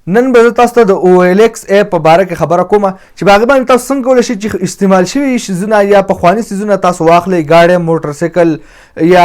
نن به تاسو ته د او ایل ایکس اپ په باره کې خبره کوم چې باغ باندې تاسو څنګه کولی شئ چې استعمال شوي څیزونه یا پخواني څیزونه تاسو واخلئ ګاډی موټرسایکل یا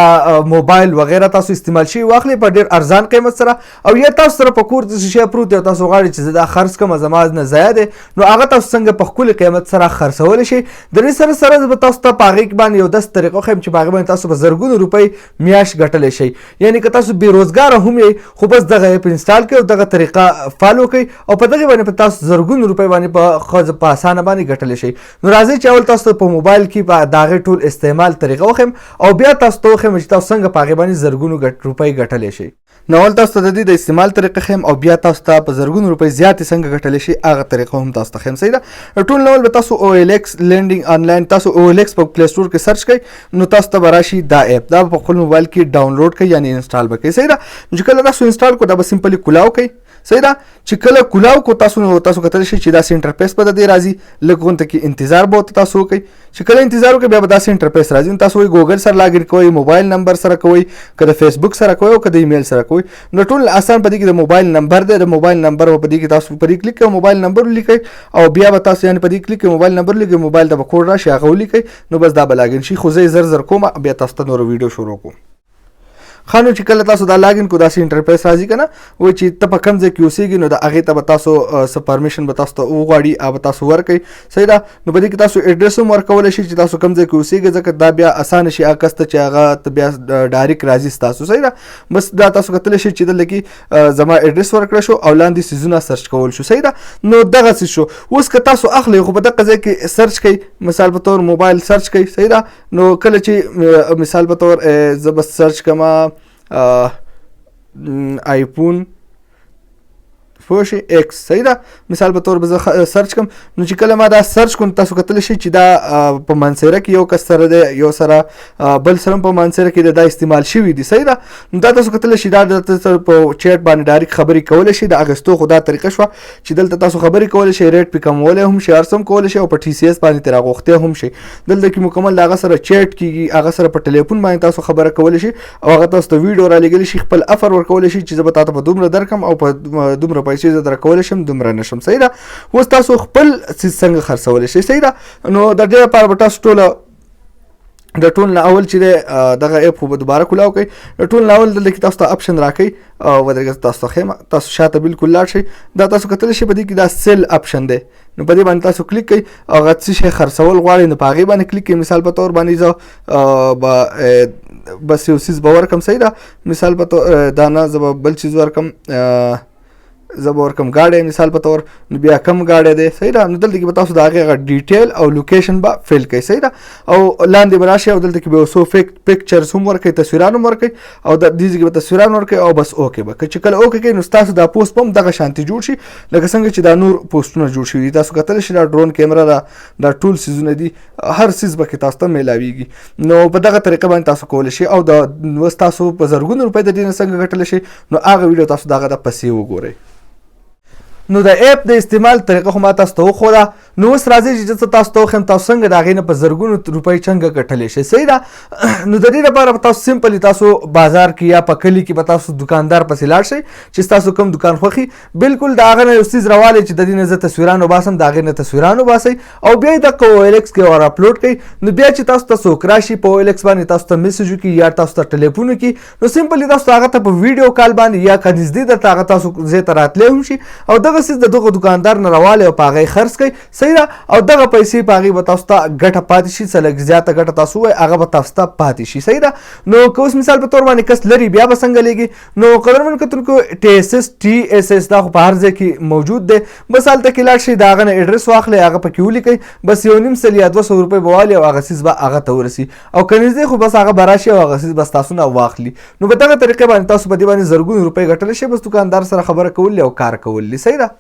موبایل وغیره تاسو استعمال شوي واخلئ په ډېر ارزان قیمت سره او یا تاسو سره په کور داسې شی پروت دی او تاسو غواړئ چې زه دا خرڅ کړم زما نه ضایع دی نو هغه تاسو څنګه په ښکلي قیمت سره خرڅولی شئ د دې سره سره زه به تاسو ته په هغې باندې یو داسې طریقه وښیم چې په هغې باندې تاسو په زرګونو روپۍ میاشت ګټلی شئ یعنې که تاسو بېروزګاره هم یئ خو بس دغه اپ انسټال کړئ او دغه طریقه فالو کړئ او په دغې باندې په تاسو زرګونو روپۍ باندې په اسانه باندې ګټلی شئ نو راځئ چې اول تاسو ته په موبایل کې په د هغې ټول استعمال طریقه وښیم او بیا تاسو ته وښیم چې تاسو څنګه په هغې باندې زرګونو روپۍ ګټلی شئ نو اول تاسو ته د دې د استعمال طریقه ښیم او بیا تاسو ته په زرګونو روپۍ زیاتې څنګه ګټلی شئ هغه طریقه هم تاسو ته ښیم صحیح ده ټول اول به تاسو او ایل ایکس لینډینګ آنلاین تاسو او ایل ایکس په پلی سټور کې سرچ کړئ نو تاسو ته به راشي دا اپ دا په خپل موبایل کې ډاونلوډ کړئ یعنې انسټال به کړئ صحیح ده نو چې کله تاسو انسټال کړو دا به سمپلي کلاو کړئ صحیح ده چې کله کلاو کو تاسو کتلی شئ چې داسې انټرفیس به د دې راځي لږ غونته کې انتظار به ورته تاسو وکړئ چې کله انتظار وکړئ بیا به داسې انټرفیس راځي نو تاسو وایي ګوګل سره لاګین کوئ موبایل نمبر سره کوئ که د فیسبوک سره کوئ او که د ایمیل سره کوئ نو ټول اسان په دې کې د موبایل نمبر دی د موبایل نمبر به په دې کې تاسو په دې کلیک کوئ موبایل نمبر ولیکئ او بیا به تاسو یعنې په دې کلیک کوئ موبایل نمبر ولیکئ موبایل ته به کوډ راشي هغه ولیکئ نو بس دا به لاګین شي خو زه یې زر کوم بیا تاسو ته نور ویډیو شروع کوم خانو چې کله تاسو دا لاګین کو داسې انټرفیس راځي که نه وایي چې ته په کوم ځای کې اوسېږي نو د هغې ته به تاسو څه پرمیشن به تاسو ته وغواړي هغه به تاسو ورکړئ صحیح ده نو په دې کې تاسو اډرس هم ورکولی شئ چې تاسو کوم ځای کې اوسېږئ ځکه دا بیا اسانه شي هغه کس ته چې هغه ته بیا ډایرکټ راځي ستاسو صحیح ده بس دا تاسو کتلی شئ چې دلته کې زما اډرس ورکړی شو او لاندې څیزونه سرچ کول شو صحیح ده نو دغسې شو اوس که تاسو اخلئ خو په دغه ځای کې سرچ کوئ مثال په طور موبایل سرچ کوئ صحیح ده نو کله چې مثال په طور زه به سرچ کومه آیفون پوه شئ ایکس صحیح ده مثال په طور به زه سرچ کوم نو چې کله ما دا سرچ کوم تاسو کتلی شئ چې دا په منصیره کې یو کس سره دی یو سره بل سره هم په منصیره کې دا استعمال شوي دي صحیح ده نو دا تاسو کتلی شئ دا دلته په چیټ باندې ډایرکټ خبرې کولی شئ د اغستو خو دا طریقه شوه چې دلته تاسو خبرې کولی شئ ریټ پې کمولی هم شئ هر څه هم کولی شئ او په ټي سی ایس باندې ترې اغوښتی هم شئ دلته کې مکمل د هغه سره چیټ کېږي هغه سره په ټلیفون باندې تاسو خبره کولی شئ او هغه تاسو ته ویډیو رالیږلی شي خپل افر ورکولی شي چې زه به تا ته په دومره درکړم او په دومره پیسې زه درکولی شم دومره نشم صحیح ده اوس تاسو خپل څیز څنګه خرڅولی شئ صحیح ده نو د دې لپاره به تاسو ټوله د ټول نه اول چې دی دغه اپ خو به دوباره کلاو کوئ د ټول نه اول دلته کې تاسو ته اپشن راکوئ او ودرېږه تاسو ته ښیم تاسو شاته بالکل لاړ شئ دا تاسو کتلی شئ په دې کې دا سیل اپشن دی نو په دې باندې تاسو کلیک کوئ او هغه څه شی خرڅول غواړئ نو په هغې باندې کلیک کوئ مثال په طور باندې زه بس یو څیز به ورکړم صحیح ده مثال په طور دا نه زه به بل څیز ورکړم زه به ورکړم ګاډی مثال په طور نو بیا کم ګاډی دی صحیح ده نو دلته کې به تاسو د هغې هغه ډیټیل او لوکیشن به فیل کوئ صحیح ده او لاندې به راشئ او دلته کې به یو څو پکچرز هم ورکوئ تصویران هم ورکوئ او د دې ځای کې به تصویران ورکوئ او بس اوکې به که چې کله اوکې کوئ نو ستاسو دا پوسټ به هم دغه شانتې جوړ شي لکه څنګه چې دا نور پوسټونه جوړ شوي دي تاسو کتلی شئ دا ډرون کیمره ده دا ټول څیزونه دي هر څیز به کې تاسو ته میلاویږي نو په دغه طریقه باندې تاسو کولی شئ او د اوس تاسو په زرګونو روپۍ د دې نه څنګه ګټلی شئ نو هغه ویډیو تاسو دغه د پسې وګورئ نو د اپ د استعمال طریقه خو ما تاسو ته وښوده نو اوس راځئ چې زه تاسو ته وښیم تاسو څنګه د هغې نه په زرګونو روپۍ څنګه ګټلی شئ صحیح ده نو د دې لپاره به تاسو سمپلي تاسو بازار کې یا په کلي کې به تاسو دکاندار پسې لاړ شئ چې ستاسو کوم دکان خوښي بالکل د هغه نه یو څیز راوالی چې د دې نه زه تصویران وباسم د هغې نه تصویران وباسئ او بیا یې دغه او ایل ایکس کې ور اپلوډ کړئ نو بیا چې تاسو ته څوک راشي په او ایل ایکس باندې تاسو ته میسج وکړي یا تاسو ته ټلیفون وکړي نو سمپلي تاسو هغه ته په ویډیو کال باندې یا که نږدې درته هغه تاسو ځای ته راتلی هم شي او دغه څیز د دغه دکاندار نه راوالی او په هغه یې خرڅ کړئ صحیح ده او دغه پیسې په هغې به تاسو ته ګټه پاتې شي څه لږ زیاته ګټه تاسو ووایئ هغه به تاسو ته پاتې شي صحیح ده نو که اوس مثال په طور باندې کس لري بیا به څنګه لیږي نو قدرمن کتونکو ټي ایس ایس دا خو په هر ځای کې موجود دی بس هلته کې لاړ شئ د هغه نه اډرس واخلئ هغه پکې ولیکئ بس 1.5 سل یا 200 روپۍ به والي او هغه څیز به هغه ته ورسي او که نږدې خو بس هغه به راشي او هغه څیز به ستاسو نه واخلي نو په دغه طریقې باندې تاسو په دې باندې زرګونو روپۍ ګټلی شئ بس دکاندار سره خبره کول او کار کول صحیح ده